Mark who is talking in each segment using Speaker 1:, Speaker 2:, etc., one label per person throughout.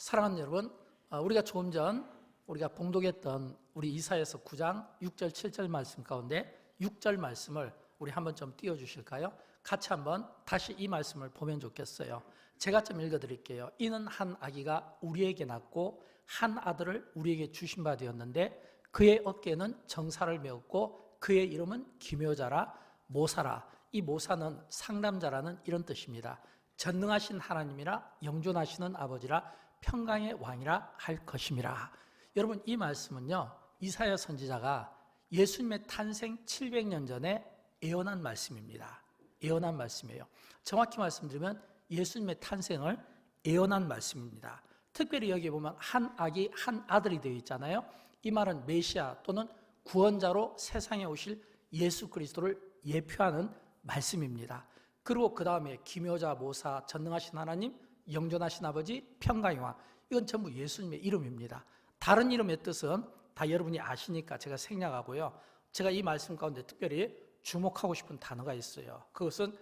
Speaker 1: 사랑하는 여러분, 우리가 조금 전 우리가 봉독했던 우리 이사야서 9장 6절 7절 말씀 가운데 6절 말씀을 우리 한번 좀 띄워주실까요? 같이 한번 다시 이 말씀을 보면 좋겠어요. 제가 좀 읽어드릴게요. 이는 한 아기가 우리에게 낳고 한 아들을 우리에게 주신 바 되었는데 그의 어깨에는 정사를 메었고 그의 이름은 기묘자라 모사라. 이 모사는 상담자라는 이런 뜻입니다. 전능하신 하나님이라 영존하시는 아버지라 평강의 왕이라 할 것임이라. 여러분, 이 말씀은요, 이사야 선지자가 예수님의 탄생 700년 전에 예언한 말씀입니다. 예언한 말씀이에요. 정확히 말씀드리면 예수님의 탄생을 예언한 말씀입니다. 특별히 여기 보면 한 아기 한 아들이 되어 있잖아요. 이 말은 메시아 또는 구원자로 세상에 오실 예수 그리스도를 예표하는 말씀입니다. 그리고 그 다음에 기묘자, 모사, 전능하신 하나님, 영존하신 아버지, 평강의 왕, 이건 전부 예수님의 이름입니다. 다른 이름의 뜻은 다 여러분이 아시니까 제가 생략하고요. 제가 이 말씀 가운데 특별히 주목하고 싶은 단어가 있어요. 그것은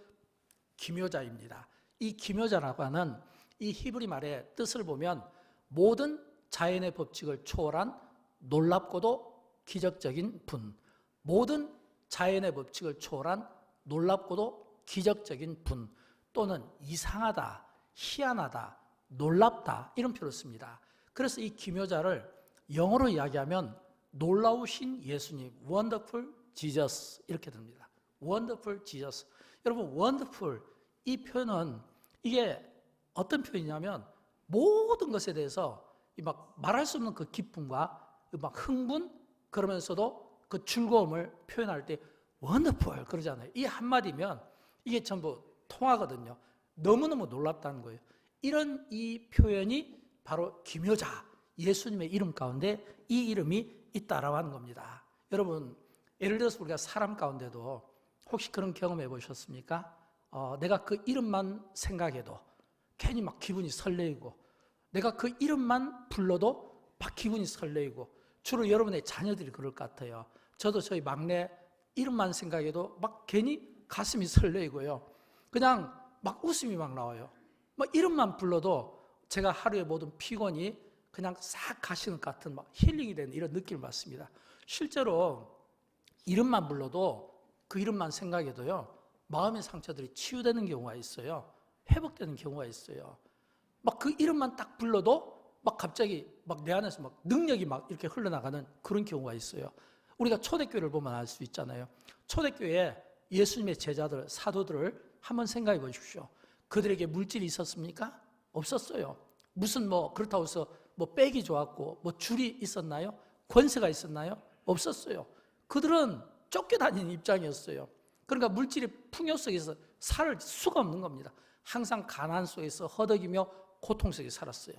Speaker 1: 기묘자입니다. 이 기묘자라고 하는 이 히브리 말의 뜻을 보면 모든 자연의 법칙을 초월한 놀랍고도 기적적인 분, 모든 자연의 법칙을 초월한 놀랍고도 기적적인 분, 또는 이상하다, 희한하다, 놀랍다, 이런 표를 씁니다. 그래서 이 기묘자를 영어로 이야기하면 놀라우신 예수님, Wonderful Jesus, 이렇게 됩니다. Wonderful Jesus. 여러분, Wonderful, 이 표현은 이게 어떤 표현이냐면 모든 것에 대해서 막 말할 수 없는 그 기쁨과 막 흥분, 그러면서도 그 즐거움을 표현할 때 Wonderful 그러잖아요. 이 한마디면 이게 전부 통하거든요. 너무너무 놀랍다는 거예요. 이런 이 표현이 바로 기묘자, 예수님의 이름 가운데 이 이름이 있다라고 하는 겁니다. 여러분, 예를 들어서 우리가 사람 가운데도 혹시 그런 경험해 보셨습니까? 내가 그 이름만 생각해도 괜히 막 기분이 설레이고, 내가 그 이름만 불러도 막 기분이 설레이고, 주로 여러분의 자녀들이 그럴 것 같아요. 저도 저희 막내 이름만 생각해도 막 괜히 가슴이 설레이고요. 그냥 막 웃음이 막 나와요. 막 이름만 불러도 제가 하루의 모든 피곤이 그냥 싹 가시는 것 같은 막 힐링이 되는 이런 느낌을 받습니다. 실제로 이름만 불러도 그 이름만 생각해도요, 마음의 상처들이 치유되는 경우가 있어요. 회복되는 경우가 있어요. 막 그 이름만 딱 불러도 막 갑자기 막 내 안에서 막 능력이 막 이렇게 흘러나가는 그런 경우가 있어요. 우리가 초대교회를 보면 알 수 있잖아요. 초대교회에 예수님의 제자들, 사도들을 한번 생각해 보십시오. 그들에게 물질이 있었습니까? 없었어요. 무슨 그렇다고 해서 빽이 좋았고 줄이 있었나요? 권세가 있었나요? 없었어요. 그들은 쫓겨다니는 입장이었어요. 그러니까 물질이 풍요 속에서 살 수가 없는 겁니다. 항상 가난 속에서 허덕이며 고통 속에 살았어요.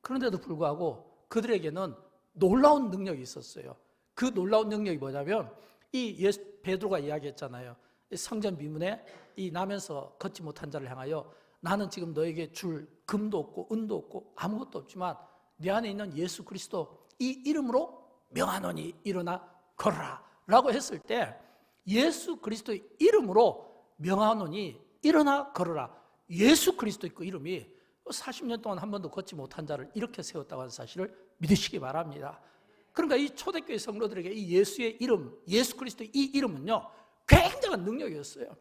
Speaker 1: 그런데도 불구하고 그들에게는 놀라운 능력이 있었어요. 그 놀라운 능력이 뭐냐면 이 베드로가 이야기했잖아요. 성전 비문에 이 나면서 걷지 못한 자를 향하여 나는 지금 너에게 줄 금도 없고 은도 없고 아무것도 없지만 네 안에 있는 예수 그리스도 이 이름으로 명하노니 일어나 걸어라 라고 했을 때 예수 그리스도의 이름으로 명하노니 일어나 걸어라. 예수 그리스도의 그 이름이 40년 동안 한 번도 걷지 못한 자를 이렇게 세웠다고 하는 사실을 믿으시기 바랍니다. 그러니까 이 초대교회 성도들에게 이 예수의 이름, 예수 그리스도의 이 이름은요, 굉장한 능력이었어요.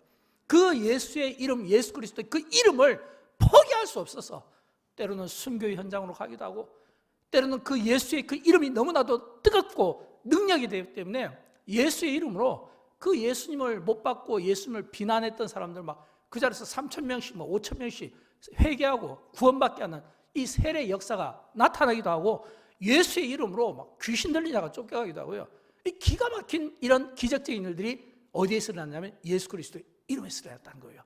Speaker 1: 그 예수의 이름, 예수 그리스도의 그 이름을 포기할 수 없어서 때로는 순교의 현장으로 가기도 하고, 때로는 그 예수의 그 이름이 너무나도 뜨겁고 능력이 되기 때문에 예수의 이름으로 그 예수님을 못 받고 예수님을 비난했던 사람들 막 그 자리에서 3,000명씩 5,000명씩 회개하고 구원받게 하는 이 세례 역사가 나타나기도 하고, 예수의 이름으로 막 귀신 들린 자가 쫓겨가기도 하고요. 이 기가 막힌 이런 기적적인 일들이 어디에서 일어났냐면 예수 그리스도의 이름에서 일어났다는 거예요.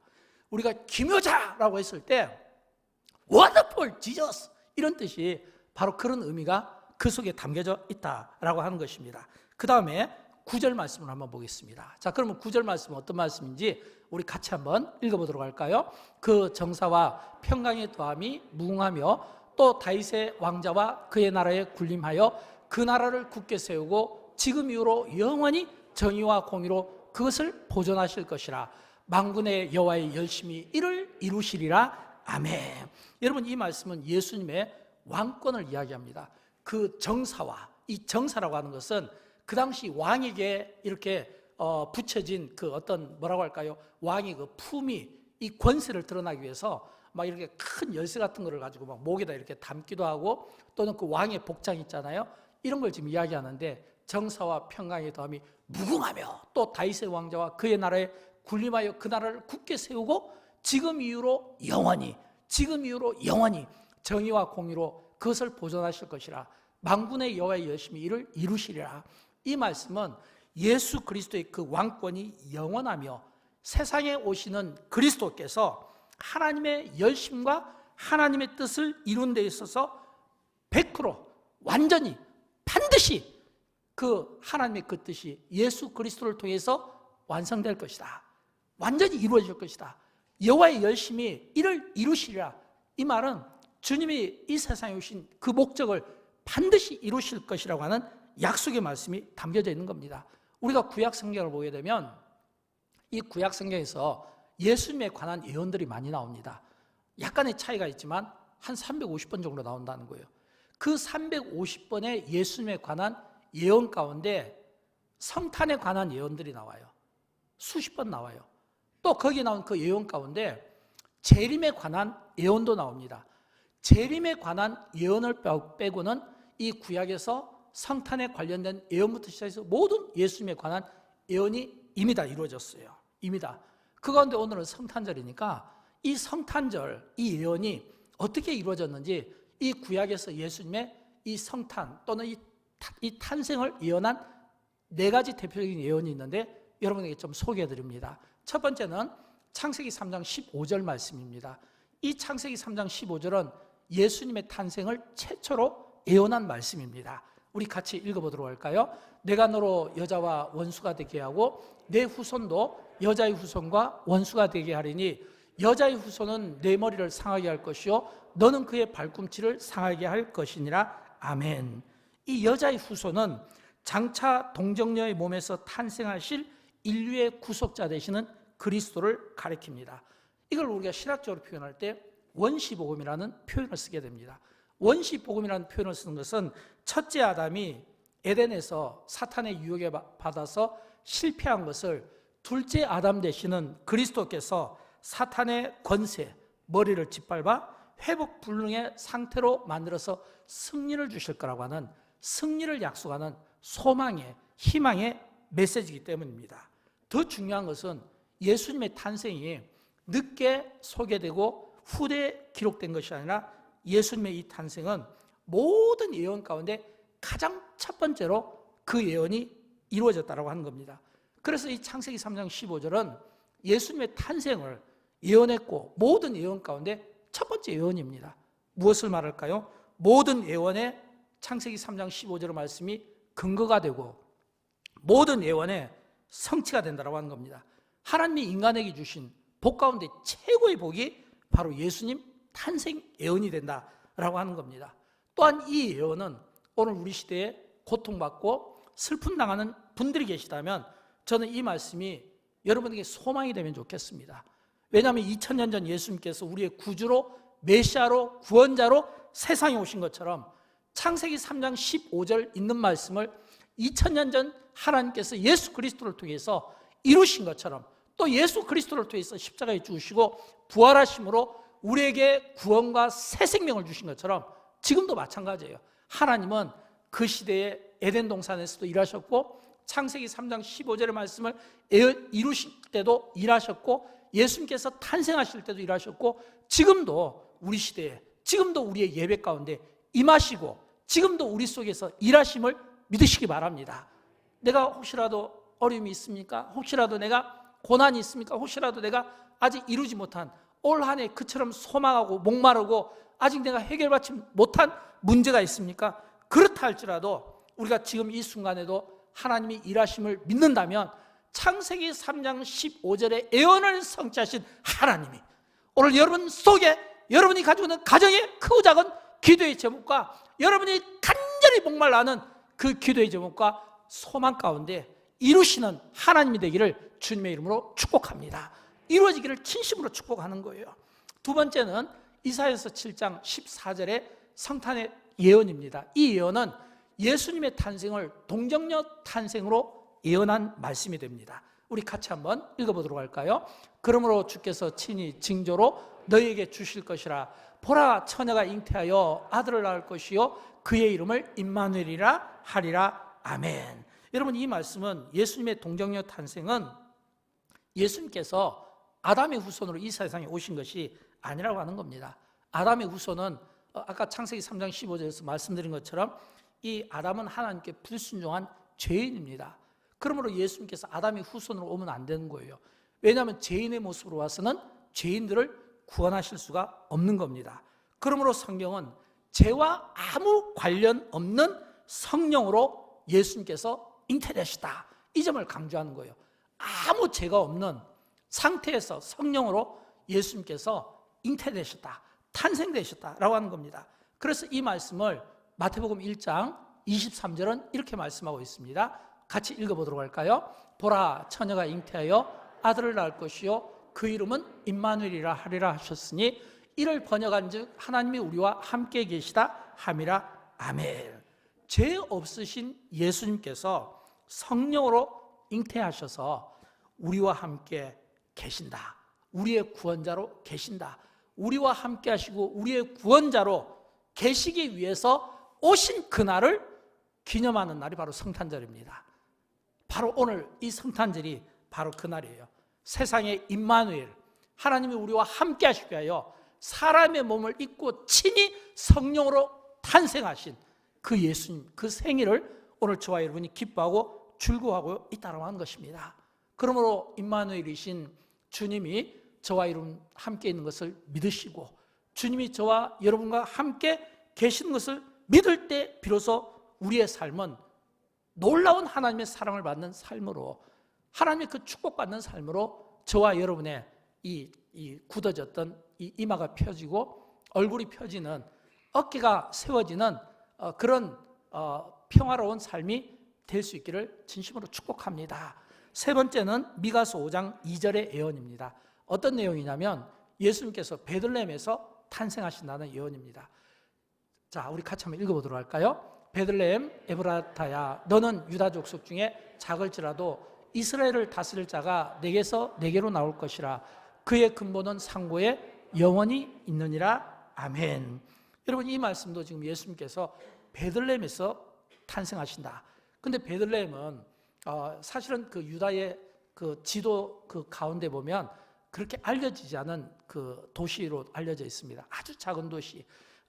Speaker 1: 우리가 기묘자라고 했을 때 Wonderful Jesus, 이런 뜻이 바로 그런 의미가 그 속에 담겨져 있다라고 하는 것입니다. 그 다음에 9절 말씀을 한번 보겠습니다. 자, 그러면 9절 말씀은 어떤 말씀인지 우리 같이 한번 읽어보도록 할까요? 그 정사와 평강의 더함이 무궁하며 또 다윗의 왕자와 그의 나라에 군림하여 그 나라를 굳게 세우고 지금 이후로 영원히 정의와 공의로 그것을 보존하실 것이라. 만군의 여호와의 열심히 이를 이루시리라. 아멘. 여러분, 이 말씀은 예수님의 왕권을 이야기합니다. 그 정사와, 이 정사라고 하는 것은 그 당시 왕에게 이렇게 붙여진 그 어떤 뭐라고 할까요? 왕의 그 품위, 이 권세를 드러나기 위해서 막 이렇게 큰 열쇠 같은 거를 가지고 막 목에다 이렇게 담기도 하고, 또는 그 왕의 복장 있잖아요. 이런 걸 지금 이야기하는데, 정사와 평강의 더함이 무궁하며 또 다윗의 왕자와 그의 나라에 군림하여 그 나라를 굳게 세우고 지금 이후로 영원히 정의와 공의로 그것을 보존하실 것이라. 만군의 여호와의 열심히 이를 이루시리라. 이 말씀은 예수 그리스도의 그 왕권이 영원하며 세상에 오시는 그리스도께서 하나님의 열심과 하나님의 뜻을 이룬 데 있어서 100% 완전히 반드시 그 하나님의 그 뜻이 예수 그리스도를 통해서 완성될 것이다. 완전히 이루어질 것이다. 여호와의 열심히 이를 이루시리라. 이 말은 주님이 이 세상에 오신 그 목적을 반드시 이루실 것이라고 하는 약속의 말씀이 담겨져 있는 겁니다. 우리가 구약 성경을 보게 되면 이 구약 성경에서 예수님에 관한 예언들이 많이 나옵니다. 약간의 차이가 있지만 한 350번 정도 나온다는 거예요. 그 350번의 예수님에 관한 예언 가운데 성탄에 관한 예언들이 나와요. 수십 번 나와요. 또 거기에 나온 그 예언 가운데 재림에 관한 예언도 나옵니다. 재림에 관한 예언을 빼고는 이 구약에서 성탄에 관련된 예언부터 시작해서 모든 예수님에 관한 예언이 이미 다 이루어졌어요. 이미 다. 그 가운데 오늘은 성탄절이니까 이 성탄절, 이 예언이 어떻게 이루어졌는지 이 구약에서 예수님의 이 성탄 또는 이 탄생을 예언한 4가지 대표적인 예언이 있는데 여러분에게 좀 소개해드립니다. 첫 번째는 창세기 3장 15절 말씀입니다. 이 창세기 3장 15절은 예수님의 탄생을 최초로 예언한 말씀입니다. 우리 같이 읽어보도록 할까요? 내가 너로 여자와 원수가 되게 하고 내 후손도 여자의 후손과 원수가 되게 하리니 여자의 후손은 내 머리를 상하게 할 것이요 너는 그의 발꿈치를 상하게 할 것이니라. 아멘. 이 여자의 후손은 장차 동정녀의 몸에서 탄생하실 인류의 구속자 되시는 그리스도를 가리킵니다. 이걸 우리가 신학적으로 표현할 때 원시복음이라는 표현을 쓰게 됩니다. 원시복음이라는 표현을 쓰는 것은 첫째 아담이 에덴에서 사탄의 유혹에 받아서 실패한 것을 둘째 아담 되시는 그리스도께서 사탄의 권세, 머리를 짓밟아 회복 불능의 상태로 만들어서 승리를 주실 거라고 하는, 승리를 약속하는 소망의, 희망의 메시지이기 때문입니다. 더 중요한 것은 예수님의 탄생이 늦게 소개되고 후대에 기록된 것이 아니라 예수님의 이 탄생은 모든 예언 가운데 가장 첫 번째로 그 예언이 이루어졌다고 하는 겁니다. 그래서 이 창세기 3장 15절은 예수님의 탄생을 예언했고 모든 예언 가운데 첫 번째 예언입니다. 무엇을 말할까요? 모든 예언의 창세기 3장 15절 말씀이 근거가 되고 모든 예언의 성취가 된다고 하는 겁니다. 하나님이 인간에게 주신 복 가운데 최고의 복이 바로 예수님 탄생 예언이 된다라고 하는 겁니다. 또한 이 예언은 오늘 우리 시대에 고통받고 슬픔 당하는 분들이 계시다면 저는 이 말씀이 여러분에게 소망이 되면 좋겠습니다. 왜냐하면 2000년 전 예수님께서 우리의 구주로 메시아로 구원자로 세상에 오신 것처럼 창세기 3장 15절 있는 말씀을 2000년 전 하나님께서 예수 그리스도를 통해서 이루신 것처럼 또 예수 그리스도를 통해서 십자가에 죽으시고 부활하심으로 우리에게 구원과 새 생명을 주신 것처럼 지금도 마찬가지예요. 하나님은 그 시대에 에덴 동산에서도 일하셨고 창세기 3장 15절의 말씀을 이루실 때도 일하셨고 예수님께서 탄생하실 때도 일하셨고 지금도 우리 시대에 지금도 우리의 예배 가운데 임하시고 지금도 우리 속에서 일하심을 믿으시기 바랍니다. 내가 혹시라도 어려움이 있습니까? 혹시라도 내가 고난이 있습니까? 혹시라도 내가 아직 이루지 못한 올 한 해 그처럼 소망하고 목마르고 아직 내가 해결받지 못한 문제가 있습니까? 그렇다 할지라도 우리가 지금 이 순간에도 하나님이 일하심을 믿는다면 창세기 3장 15절의 예언을 성취하신 하나님이 오늘 여러분 속에 여러분이 가지고 있는 가정의 크고 작은 기도의 제목과 여러분이 간절히 목말라하는 그 기도의 제목과 소망 가운데 이루시는 하나님이 되기를 주님의 이름으로 축복합니다. 이루어지기를 진심으로 축복하는 거예요. 두 번째는 이사야서 7장 14절의 성탄의 예언입니다. 이 예언은 예수님의 탄생을 동정녀 탄생으로 예언한 말씀이 됩니다. 우리 같이 한번 읽어보도록 할까요? 그러므로 주께서 친히 징조로 너희에게 주실 것이라. 보라, 처녀가 잉태하여 아들을 낳을 것이요 그의 이름을 임마누엘이라 하리라. 아멘. 여러분, 이 말씀은 예수님의 동정녀 탄생은 예수님께서 아담의 후손으로 이 세상에 오신 것이 아니라고 하는 겁니다. 아담의 후손은 아까 창세기 3장 15절에서 말씀드린 것처럼 이 아담은 하나님께 불순종한 죄인입니다. 그러므로 예수님께서 아담의 후손으로 오면 안 되는 거예요. 왜냐하면 죄인의 모습으로 와서는 죄인들을 구원하실 수가 없는 겁니다. 그러므로 성경은 죄와 아무 관련 없는 성령으로 예수님께서 잉태되시다, 이 점을 강조하는 거예요. 아무 죄가 없는 상태에서 성령으로 예수님께서 잉태되셨다, 탄생되셨다라고 하는 겁니다. 그래서 이 말씀을 마태복음 1장 23절은 이렇게 말씀하고 있습니다. 같이 읽어보도록 할까요? 보라, 처녀가 잉태하여 아들을 낳을 것이요 그 이름은 임마누엘이라 하리라 하셨으니 이를 번역한즉 하나님이 우리와 함께 계시다 함이라. 아멘. 죄 없으신 예수님께서 성령으로 잉태하셔서 우리와 함께 계신다, 우리의 구원자로 계신다, 우리와 함께 하시고 우리의 구원자로 계시기 위해서 오신 그날을 기념하는 날이 바로 성탄절입니다. 바로 오늘 이 성탄절이 바로 그날이에요. 세상의 임마누엘, 하나님이 우리와 함께 하시기 위하여 사람의 몸을 입고 친히 성령으로 탄생하신 그 예수님, 그 생일을 오늘 저와 여러분이 기뻐하고 즐거워하고 있다고 하는 것입니다. 그러므로 임마누엘이신 주님이 저와 여러분 함께 있는 것을 믿으시고 주님이 저와 여러분과 함께 계시는 것을 믿을 때 비로소 우리의 삶은 놀라운 하나님의 사랑을 받는 삶으로, 하나님의 그 축복받는 삶으로 저와 여러분의 이 굳어졌던 이 이마가 펴지고 얼굴이 펴지는, 어깨가 세워지는 그런 평화로운 삶이 될 수 있기를 진심으로 축복합니다. 세 번째는 미가서 5장 2절의 예언입니다. 어떤 내용이냐면 예수님께서 베들레헴에서 탄생하신다는 예언입니다. 자, 우리 같이 한번 읽어보도록 할까요? 베들레헴 에브라타야, 너는 유다 족속 중에 작을지라도 이스라엘을 다스릴 자가 내게로 나올 것이라. 그의 근본은 상고에 영원히 있느니라. 아멘. 여러분, 이 말씀도 지금 예수님께서 베들레헴에서 탄생하신다. 근데 베들레헴은 사실은 그 유다의 그 지도 그 가운데 보면 그렇게 알려지지 않은 그 도시로 알려져 있습니다. 아주 작은 도시.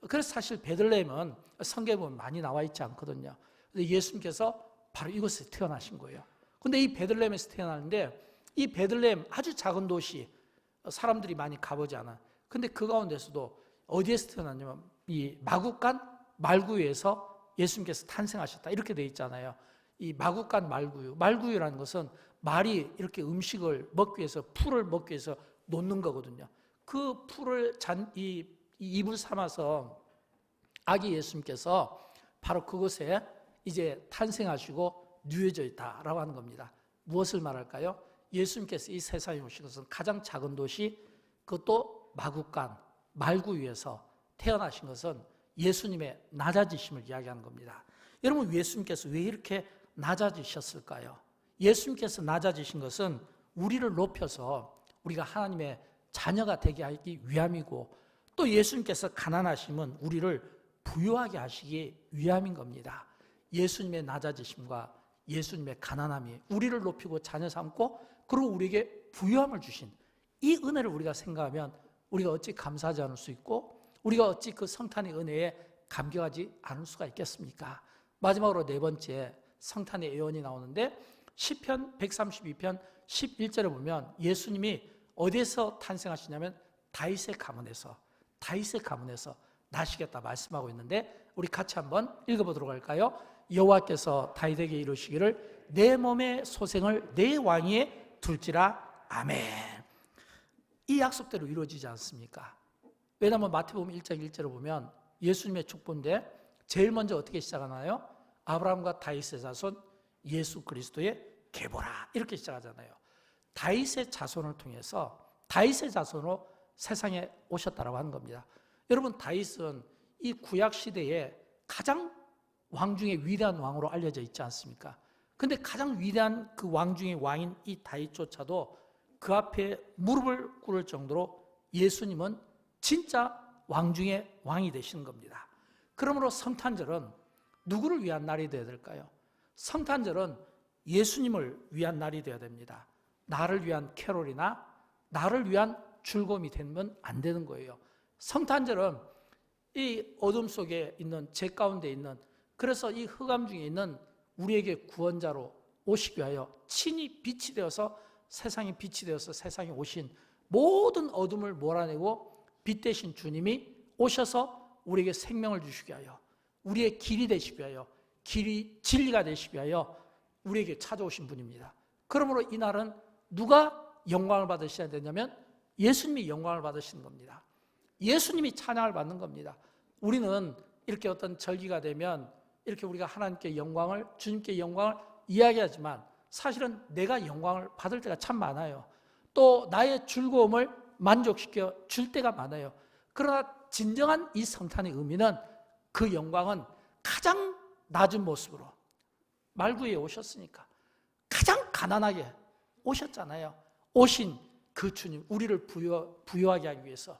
Speaker 1: 그래서 사실 베들레헴은 성경에 보면 많이 나와 있지 않거든요. 근데 예수님께서 바로 이곳에 태어나신 거예요. 근데 이 베들레헴에서 태어나는데 이 베들레헴 아주 작은 도시, 사람들이 많이 가보지 않아요. 근데 그 가운데서도 어디에서 태어났냐면 이 마구간 말구유에서 예수님께서 탄생하셨다, 이렇게 돼 있잖아요. 이 마구간 말구유라는 것은 말이 이렇게 음식을 먹기 위해서, 풀을 먹기 위해서 놓는 거거든요. 그 풀을 입을 삼아서 아기 예수님께서 바로 그곳에 이제 탄생하시고 누워져 있다라고 하는 겁니다. 무엇을 말할까요? 예수님께서 이 세상에 오신 것은 가장 작은 도시, 그것도 마구간 말구유에서 태어나신 것은 예수님의 낮아지심을 이야기하는 겁니다. 여러분, 예수님께서 왜 이렇게 낮아지셨을까요? 예수님께서 낮아지신 것은 우리를 높여서 우리가 하나님의 자녀가 되게 하기 위함이고, 또 예수님께서 가난하심은 우리를 부유하게 하시기 위함인 겁니다. 예수님의 낮아지심과 예수님의 가난함이 우리를 높이고 자녀 삼고 그리고 우리에게 부유함을 주신 이 은혜를 우리가 생각하면 우리가 어찌 감사하지 않을 수 있고 우리가 어찌 그 성탄의 은혜에 감격하지 않을 수가 있겠습니까? 마지막으로 네 번째 성탄의 예언이 나오는데 시편 132편 11절에 보면 예수님이 어디에서 탄생하시냐면 다윗의 가문에서 나시겠다 말씀하고 있는데 우리 같이 한번 읽어보도록 할까요? 여호와께서 다윗에게 이르시기를 내 몸의 소생을 내 왕위에 둘지라. 아멘. 이 약속대로 이루어지지 않습니까? 왜냐하면 마태복음 1장 1절을 보면 예수님의 축복인데 제일 먼저 어떻게 시작하나요? 아브라함과 다윗의 자손 예수 그리스도의 계보라, 이렇게 시작하잖아요. 다윗의 자손을 통해서 다윗의 자손으로 세상에 오셨다라고 하는 겁니다. 여러분, 다윗은 이 구약 시대에 가장 왕 중에 위대한 왕으로 알려져 있지 않습니까? 근데 가장 위대한 그 왕 중의 왕인 이 다윗조차도 그 앞에 무릎을 꿇을 정도로 예수님은 진짜 왕 중에 왕이 되시는 겁니다. 그러므로 성탄절은 누구를 위한 날이 되어야 될까요? 성탄절은 예수님을 위한 날이 되어야 됩니다. 나를 위한 캐롤이나 나를 위한 즐거움이 되면 안 되는 거예요. 성탄절은 이 어둠 속에 있는, 제 가운데 있는, 그래서 이 흑암 중에 있는 우리에게 구원자로 오시기 위하여 친히 빛이 되어서 세상에 빛이 되어서 세상에 오신 모든 어둠을 몰아내고 빛 대신 주님이 오셔서 우리에게 생명을 주시기 위하여, 우리의 길이 되시기 위하여, 길이 진리가 되시기 위하여 우리에게 찾아오신 분입니다. 그러므로 이 날은 누가 영광을 받으셔야 되냐면 예수님이 영광을 받으시는 겁니다. 예수님이 찬양을 받는 겁니다. 우리는 이렇게 어떤 절기가 되면 이렇게 우리가 하나님께 영광을, 주님께 영광을 이야기하지만 사실은 내가 영광을 받을 때가 참 많아요. 또 나의 즐거움을 만족시켜 줄 때가 많아요. 그러나 진정한 이 성탄의 의미는 그 영광은 가장 낮은 모습으로 말구에 오셨으니까 가장 가난하게 오셨잖아요. 오신 그 주님, 우리를 부유하게 하기 위해서,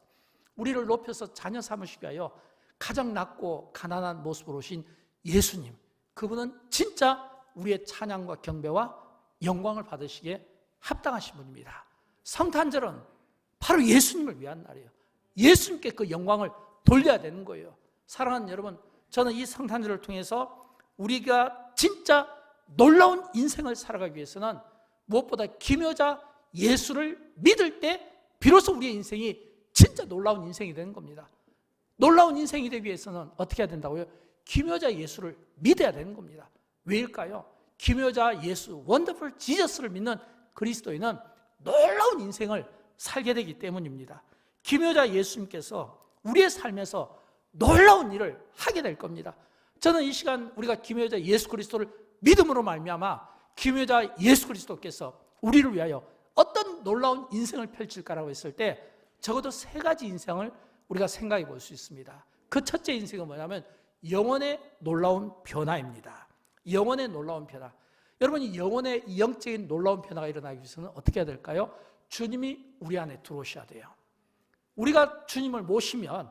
Speaker 1: 우리를 높여서 자녀 삼으시기 위하여 가장 낮고 가난한 모습으로 오신 예수님, 그분은 진짜 우리의 찬양과 경배와 영광을 받으시기에 합당하신 분입니다. 성탄절은 바로 예수님을 위한 날이에요. 예수님께 그 영광을 돌려야 되는 거예요. 사랑하는 여러분, 저는 이 성탄절을 통해서 우리가 진짜 놀라운 인생을 살아가기 위해서는 무엇보다 기묘자 예수를 믿을 때 비로소 우리의 인생이 진짜 놀라운 인생이 되는 겁니다. 놀라운 인생이 되기 위해서는 어떻게 해야 된다고요? 기묘자 예수를 믿어야 되는 겁니다. 왜일까요? 기묘자 예수, 원더풀 지저스를 믿는 그리스도인은 놀라운 인생을 살게 되기 때문입니다. 기묘자 예수님께서 우리의 삶에서 놀라운 일을 하게 될 겁니다. 저는 이 시간 우리가 기묘자 예수 그리스도를 믿음으로 말미암아 기묘자 예수 그리스도께서 우리를 위하여 어떤 놀라운 인생을 펼칠까라고 했을 때 적어도 세 가지 인생을 우리가 생각해 볼 수 있습니다. 그 첫째 인생은 뭐냐면 영혼의 놀라운 변화입니다. 영혼의 놀라운 변화. 여러분이 영혼의 영적인 놀라운 변화가 일어나기 위해서는 어떻게 해야 될까요? 주님이 우리 안에 들어오셔야 돼요. 우리가 주님을 모시면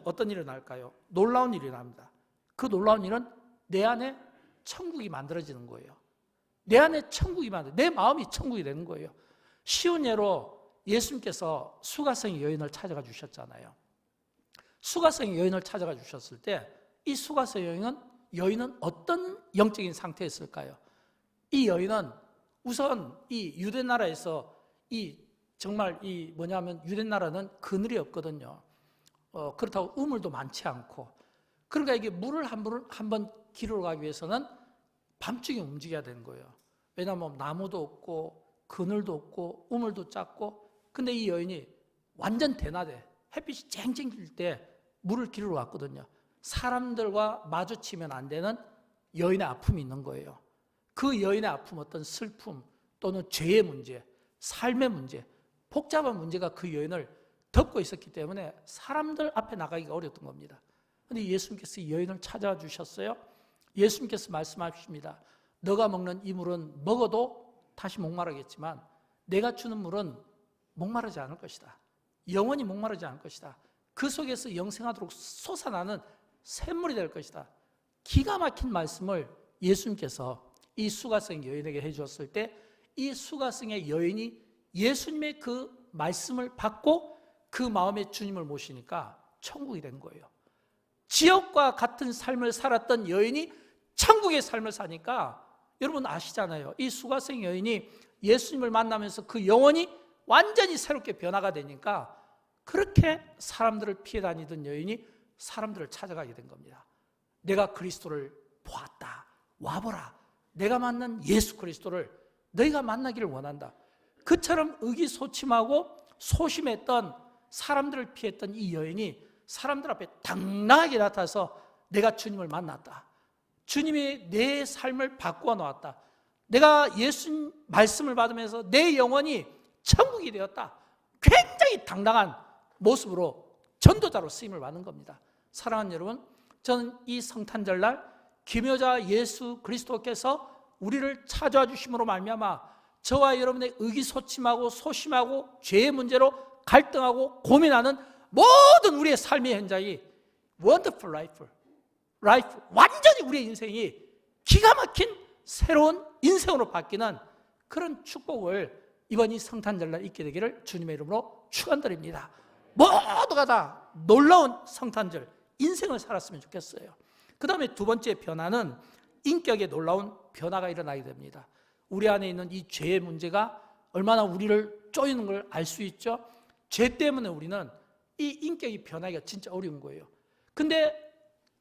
Speaker 1: 어떤 일이 날까요? 놀라운 일이 납니다. 그 놀라운 일은 내 안에 천국이 만들어지는 거예요. 내 안에 천국이 내 마음이 천국이 되는 거예요. 쉬운 예로 예수님께서 수가성의 여인을 찾아가 주셨잖아요. 수가성의 여인을 찾아가 주셨을 때 이 수가성의 여인은 어떤 영적인 상태였을까요? 이 여인은 우선 이 유대 나라에서 유대 나라는 그늘이 없거든요. 그렇다고 우물도 많지 않고, 그러니까 이게 물을 한 번 기르러 가기 위해서는 밤중에 움직여야 되는 거예요. 왜냐하면 나무도 없고 그늘도 없고 우물도 작고. 근데 이 여인이 완전 대낮에 햇빛이 쨍쨍 질 때 물을 기르러 왔거든요. 사람들과 마주치면 안 되는 여인의 아픔이 있는 거예요. 그 여인의 아픔, 어떤 슬픔 또는 죄의 문제, 삶의 문제, 복잡한 문제가 그 여인을 덮고 있었기 때문에 사람들 앞에 나가기가 어려웠던 겁니다. 그런데 예수님께서 이 여인을 찾아와 주셨어요. 예수님께서 말씀하십니다. 너가 먹는 이 물은 먹어도 다시 목마르겠지만 내가 주는 물은 목마르지 않을 것이다. 영원히 목마르지 않을 것이다. 그 속에서 영생하도록 솟아나는 샘물이 될 것이다. 기가 막힌 말씀을 예수님께서 이 수가성 여인에게 해주었을 때 이 수가성의 여인이 예수님의 그 말씀을 받고 그 마음에 주님을 모시니까 천국이 된 거예요. 지옥과 같은 삶을 살았던 여인이 천국의 삶을 사니까 여러분 아시잖아요. 이 수가성 여인이 예수님을 만나면서 그 영혼이 완전히 새롭게 변화가 되니까 그렇게 사람들을 피해 다니던 여인이 사람들을 찾아가게 된 겁니다. 내가 그리스도를 보았다. 와보라. 내가 만난 예수 그리스도를 너희가 만나기를 원한다. 그처럼 의기소침하고 소심했던 사람들을 피했던 이 여인이 사람들 앞에 당당하게 나타나서 내가 주님을 만났다. 주님이 내 삶을 바꾸어 놓았다. 내가 예수님 말씀을 받으면서 내 영혼이 천국이 되었다. 굉장히 당당한 모습으로 전도자로 쓰임을 받는 겁니다. 사랑하는 여러분, 저는 이 성탄절날 기묘자 예수 그리스도께서 우리를 찾아와 주심으로 말미암아 저와 여러분의 의기소침하고 소심하고 죄의 문제로 갈등하고 고민하는 모든 우리의 삶의 현장이 wonderful life, 완전히 우리의 인생이 기가 막힌 새로운 인생으로 바뀌는 그런 축복을 이번 이 성탄절날 있게 되기를 주님의 이름으로 축원드립니다. 모두가 다 놀라운 성탄절 인생을 살았으면 좋겠어요. 그 다음에 두 번째 변화는 인격에 놀라운 변화가 일어나게 됩니다. 우리 안에 있는 이 죄의 문제가 얼마나 우리를 쪼이는 걸 알 수 있죠. 죄 때문에 우리는 이 인격이 변하기가 진짜 어려운 거예요. 근데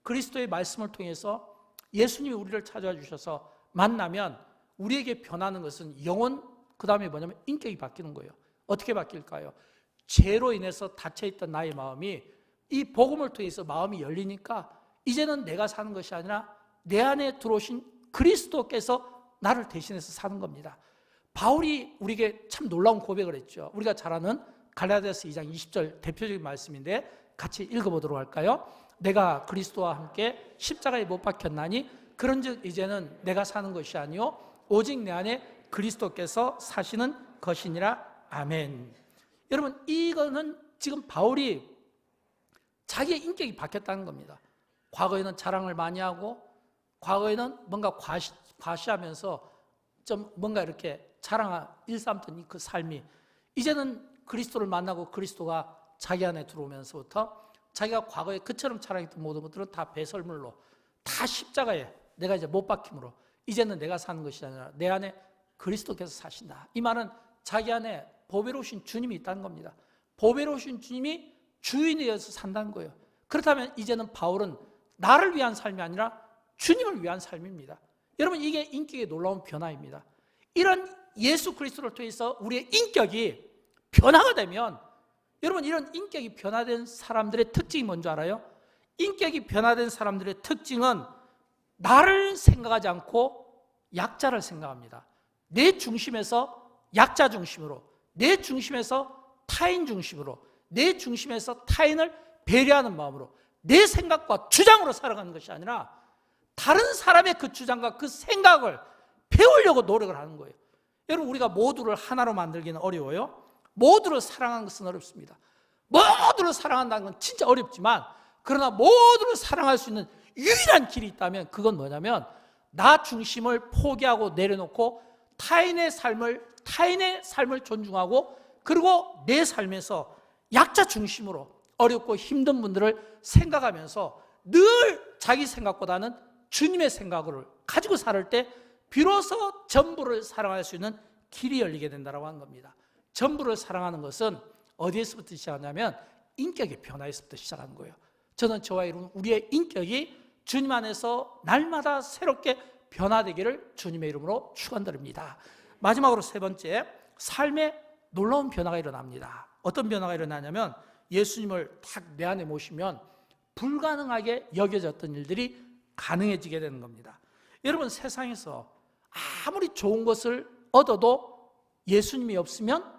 Speaker 1: 그리스도의 말씀을 통해서 예수님이 우리를 찾아와 주셔서 만나면 우리에게 변하는 것은 영혼, 그 다음에 뭐냐면 인격이 바뀌는 거예요. 어떻게 바뀔까요? 죄로 인해서 닫혀있던 나의 마음이 이 복음을 통해서 마음이 열리니까 이제는 내가 사는 것이 아니라 내 안에 들어오신 그리스도께서 나를 대신해서 사는 겁니다. 바울이 우리에게 참 놀라운 고백을 했죠. 우리가 잘 아는 갈라디아서 2장 20절 대표적인 말씀인데 같이 읽어보도록 할까요? 내가 그리스도와 함께 십자가에 못 박혔나니 그런즉 이제는 내가 사는 것이 아니요 오직 내 안에 그리스도께서 사시는 것이니라. 아멘. 여러분, 이거는 지금 바울이 자기의 인격이 바뀌었다는 겁니다. 과거에는 자랑을 많이 하고 과거에는 뭔가 과시하면서 좀 뭔가 이렇게 일삼던 그 삶이 이제는 그리스도를 만나고 그리스도가 자기 안에 들어오면서부터 자기가 과거에 그처럼 자랑했던 모든 것들은 다 배설물로 다 십자가에 내가 이제 못 박힘으로 이제는 내가 사는 것이 아니라 내 안에 그리스도께서 사신다. 이 말은 자기 안에 보배로우신 주님이 있다는 겁니다. 보배로우신 주님이 주인이 되어서 산다는 거예요. 그렇다면 이제는 바울은 나를 위한 삶이 아니라 주님을 위한 삶입니다. 여러분, 이게 인격의 놀라운 변화입니다. 이런 예수 그리스도를 통해서 우리의 인격이 변화가 되면 여러분, 이런 인격이 변화된 사람들의 특징이 뭔지 알아요? 인격이 변화된 사람들의 특징은 나를 생각하지 않고 약자를 생각합니다. 내 중심에서 약자 중심으로, 내 중심에서 타인 중심으로, 내 중심에서 타인을 배려하는 마음으로 내 생각과 주장으로 살아가는 것이 아니라 다른 사람의 그 주장과 그 생각을 배우려고 노력을 하는 거예요. 여러분, 우리가 모두를 하나로 만들기는 어려워요. 모두를 사랑하는 것은 어렵습니다. 모두를 사랑한다는 건 진짜 어렵지만 그러나 모두를 사랑할 수 있는 유일한 길이 있다면 그건 뭐냐면 나 중심을 포기하고 내려놓고 타인의 삶을 존중하고 그리고 내 삶에서 약자 중심으로 어렵고 힘든 분들을 생각하면서 늘 자기 생각보다는 주님의 생각을 가지고 살 때 비로소 전부를 사랑할 수 있는 길이 열리게 된다고 하는 겁니다. 전부를 사랑하는 것은 어디에서부터 시작하냐면 인격의 변화에서부터 시작하는 거예요. 저는 저와 여러분 우리의 인격이 주님 안에서 날마다 새롭게 변화되기를 주님의 이름으로 축원드립니다. 마지막으로 세 번째, 삶에 놀라운 변화가 일어납니다. 어떤 변화가 일어나냐면 예수님을 딱 내 안에 모시면 불가능하게 여겨졌던 일들이 가능해지게 되는 겁니다. 여러분, 세상에서 아무리 좋은 것을 얻어도 예수님이 없으면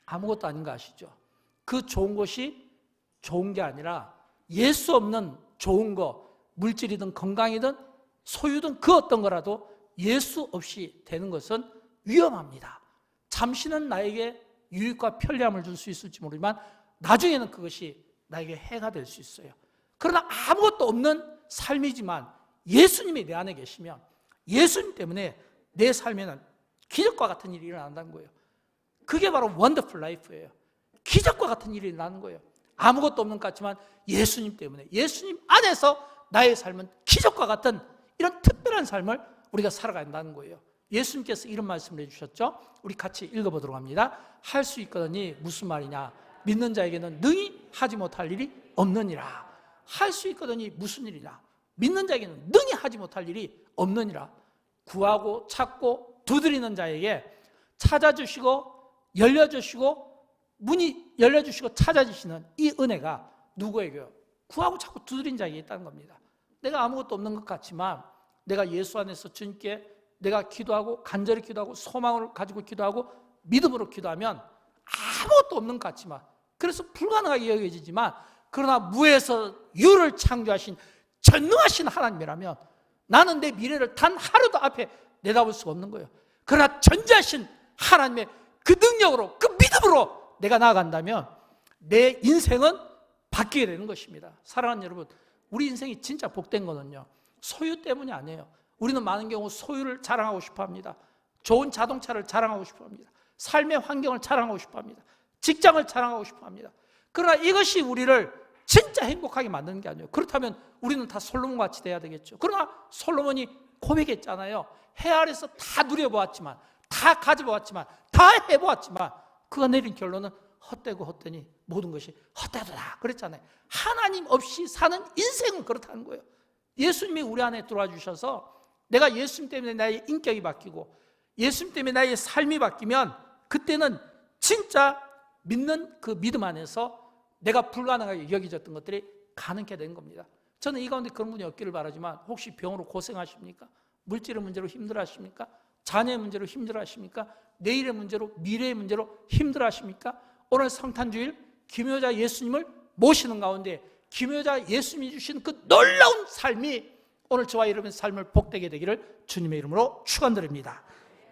Speaker 1: 아무것도 아닌 거 아시죠? 그 좋은 것이 좋은 게 아니라 예수 없는 좋은 거, 물질이든 건강이든 소유든 그 어떤 거라도 예수 없이 되는 것은 위험합니다. 잠시는 나에게 유익과 편리함을 줄 수 있을지 모르지만 나중에는 그것이 나에게 해가 될 수 있어요. 그러나 아무것도 없는 삶이지만 예수님이 내 안에 계시면 예수님 때문에 내 삶에는 기적과 같은 일이 일어난다는 거예요. 그게 바로 원더풀 라이프예요. 기적과 같은 일이 일어나는 거예요. 아무것도 없는 것 같지만 예수님 때문에 예수님 안에서 나의 삶은 기적과 같은 이런 특별한 삶을 우리가 살아가야 한다는 거예요. 예수님께서 이런 말씀을 해주셨죠. 우리 같이 읽어보도록 합니다. 할 수 있거든이 무슨 말이냐? 믿는 자에게는 능히 하지 못할 일이 없느니라. 할 수 있거든이 무슨 일이냐? 믿는 자에게는 능히 하지 못할 일이 없느니라. 구하고 찾고 두드리는 자에게 찾아주시고 열려주시고 문이 열려주시고 찾아주시는 이 은혜가 누구에게요? 구하고 찾고 두드린 자에게 있다는 겁니다. 내가 아무것도 없는 것 같지만 내가 예수 안에서 주님께 내가 기도하고 간절히 기도하고 소망을 가지고 기도하고 믿음으로 기도하면 아무것도 없는 것 같지만 그래서 불가능하게 여겨지지만 그러나 무에서 유를 창조하신 전능하신 하나님이라면 나는 내 미래를 단 하루도 앞에 내다볼 수가 없는 거예요. 그러나 전지하신 하나님의 그 능력으로, 그 믿음으로 내가 나아간다면 내 인생은 바뀌게 되는 것입니다. 사랑하는 여러분, 우리 인생이 진짜 복된 거는요, 소유 때문이 아니에요. 우리는 많은 경우 소유를 자랑하고 싶어 합니다. 좋은 자동차를 자랑하고 싶어 합니다. 삶의 환경을 자랑하고 싶어 합니다. 직장을 자랑하고 싶어 합니다. 그러나 이것이 우리를 진짜 행복하게 만드는 게 아니에요. 그렇다면 우리는 다 솔로몬같이 돼야 되겠죠. 그러나 솔로몬이 고백했잖아요. 해 아래서 다 누려보았지만, 다 가져보았지만, 다 해보았지만 그가 내린 결론은 헛되고 헛되니 모든 것이 헛되도다 그랬잖아요. 하나님 없이 사는 인생은 그렇다는 거예요. 예수님이 우리 안에 들어와 주셔서 내가 예수님 때문에 나의 인격이 바뀌고 예수님 때문에 나의 삶이 바뀌면 그때는 진짜 믿는 그 믿음 안에서 내가 불가능하게 여겨졌던 것들이 가능하게 된 겁니다. 저는 이 가운데 그런 분이 없기를 바라지만, 혹시 병으로 고생하십니까? 물질의 문제로 힘들어하십니까? 자녀의 문제로 힘들어하십니까? 내일의 문제로, 미래의 문제로 힘들어하십니까? 오늘 성탄주일 김효자 예수님을 모시는 가운데 김효자 예수님이 주신 그 놀라운 삶이 오늘 저와 여러분의 삶을 복되게 되기를 주님의 이름으로 축원드립니다.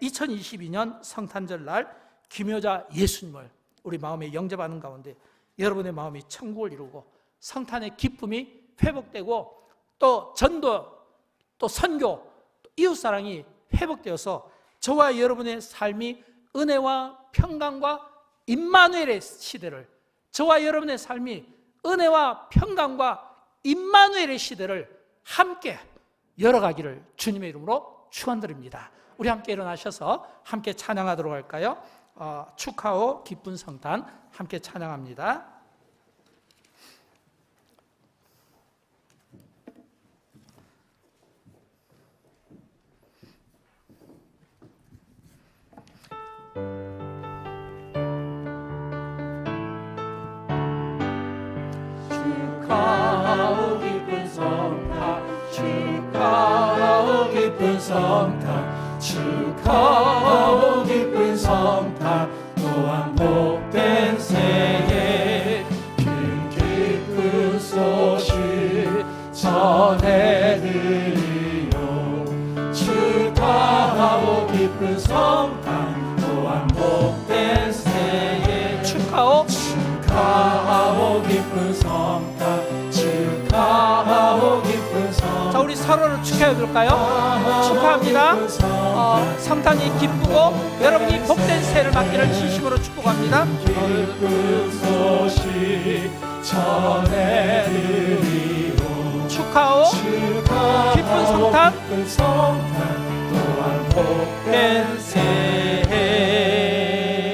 Speaker 1: 2022년 성탄절 날 김효자 예수님을 우리 마음에 영접하는 가운데 여러분의 마음이 천국을 이루고 성탄의 기쁨이 회복되고 또 전도, 또 선교, 또 이웃사랑이 회복되어서 저와 여러분의 삶이 은혜와 평강과 임마누엘의 시대를, 저와 여러분의 삶이 은혜와 평강과 임마누엘의 시대를 함께 열어가기를 주님의 이름으로 축원드립니다. 우리 함께 일어나셔서 함께 찬양하도록 할까요? 축하오 기쁜 성탄 함께 찬양합니다. 축하오 기쁜 성탄, 축하오 기쁜 성탄, 축하오 기쁜 성탄, 또한 복된 새해 큰 기쁜 소식 전해드리요. 축하오 기쁜 성탄, 또한 복된 새해 축하오, 축하오 기쁜 성탄, 축하오 기쁜 성탄. 자, 우리 서로를 축하해 줄까요? 축하합니다. 성탄이 기쁘고 여러분이 복된 새해를 맞기를 진심으로 축복합니다. 기쁜 소식 전해드리오. 축하오 기쁜 성탄, 또한 복된 새해